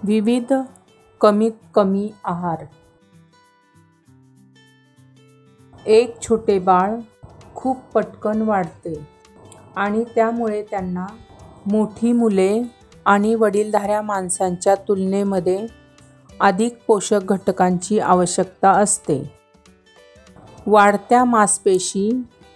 विविध कमीत कमी आहार। एक छोटे बाळ खूप पटकन वाढते आणि त्यामुळे त्यांना मोठी मुले आणि वडीलधाऱ्या माणसांच्या तुलनेमध्ये अधिक पोषक घटकांची आवश्यकता असते। वाढत्या मांसपेशी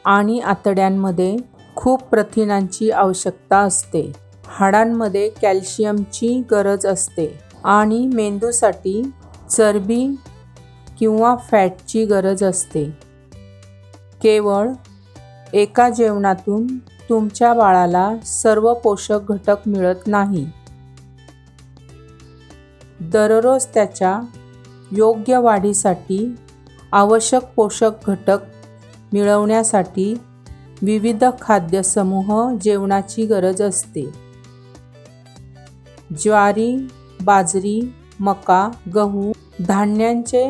आणि आतड्यांमध्ये खूप प्रथिनांची आवश्यकता असते। हाडांमध्ये कॅल्शियमची गरज असते आणि मेंदूसाठी चरबी किंवा फॅटची गरज असते। केवळ एका जेवणातून तुमच्या बाळाला सर्व पोषक घटक मिळत नाही। दररोज त्याच्या योग्य वाढीसाठी आवश्यक पोषक घटक मिळवण्यासाठी विविध खाद्यसमूह जेवणाची गरज असते। ज्वारी, बाजरी, मका, गहू धान्यांचे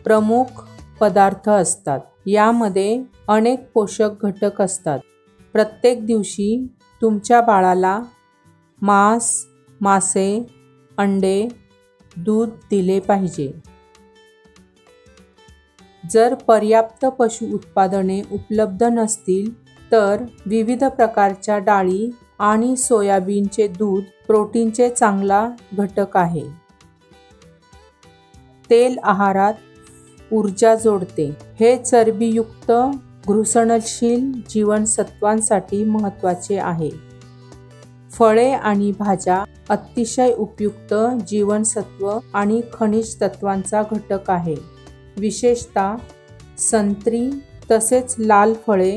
प्रमुख पदार्थ असतात। यामध्ये अनेक पोषक घटक असतात। प्रत्येक दिवशी तुमच्या बाळाला मांस, मासे, अंडे, दूध दिले पाहिजे। जर पर्याप्त पशु उत्पादने उपलब्ध नसतील तर विविध प्रकारच्या डाळी आणि सोयाबीनचे दूध प्रोटीनचे चांगला घटक आहे। तेल आहारात ऊर्जा जोडते। हे चरबीयुक्त घृसणशील जीवनसत्वांसाठी महत्त्वाचे आहे। फळे आणि भाज्या अतिशय उपयुक्त जीवनसत्व आणि खनिज तत्वांचा घटक आहे। विशेषतः संत्री तसेच लाल फळे,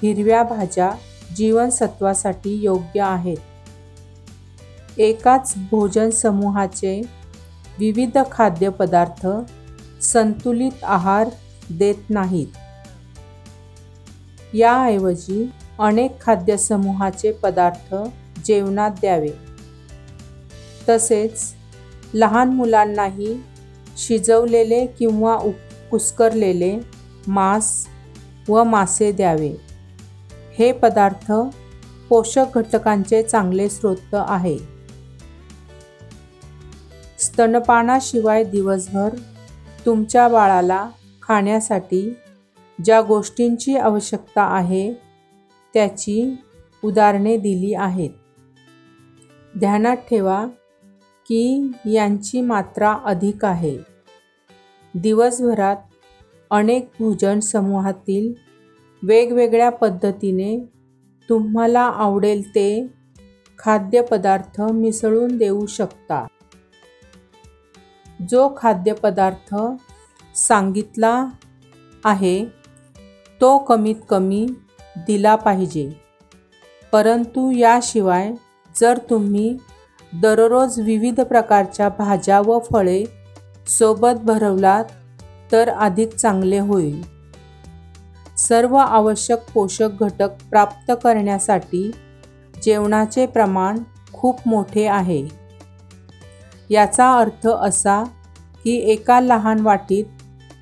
हिरव्या भाज्या जीवनसत्वासाठी योग्य आहेत। एकाच भोजन समूहाचे विविध खाद्यपदार्थ संतुलित आहार देत नाहीत। याऐवजी अनेक खाद्यसमूहाचे पदार्थ जेवणात द्यावे। तसेच लहान मुलांनाही शिजवलेले किंवा कुस्करलेले मांस व मासे द्यावे। हे पदार्थ पोषक घटकांचे चांगले स्रोत आहे। स्तनपानाशिवाय दिवसभर तुमच्या बाळाला खाण्यासाठी ज्या गोष्टींची आवश्यकता आहे त्याची उदाहरणे दिली आहेत। ध्यानात ठेवा की यांची मात्रा अधिक आहे। दिवसभरात अनेक भोजन समूहातील वेगवेगळ्या पद्धतीने तुम्हाला आवडेल ते खाद्यपदार्थ मिसळून देऊ शकता। जो खाद्यपदार्थ सांगितला आहे तो कमीत कमी दिला पाहिजे। परंतु याशिवाय जर तुम्ही दररोज विविध प्रकारच्या भाज्या व फळे सोबत भरवलात तर अधिक चांगले होईल। सर्व आवश्यक पोषक घटक प्राप्त करण्यासाठी जेवणाचे प्रमाण खूप मोठे आहे। याचा अर्थ असा की एका लहान वाटीत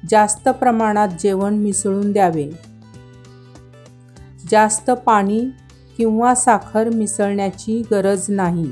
जास्त प्रमाणात जेवण मिसळून द्यावे। जास्त पाणी किंवा साखर मिसळण्याची गरज नाही।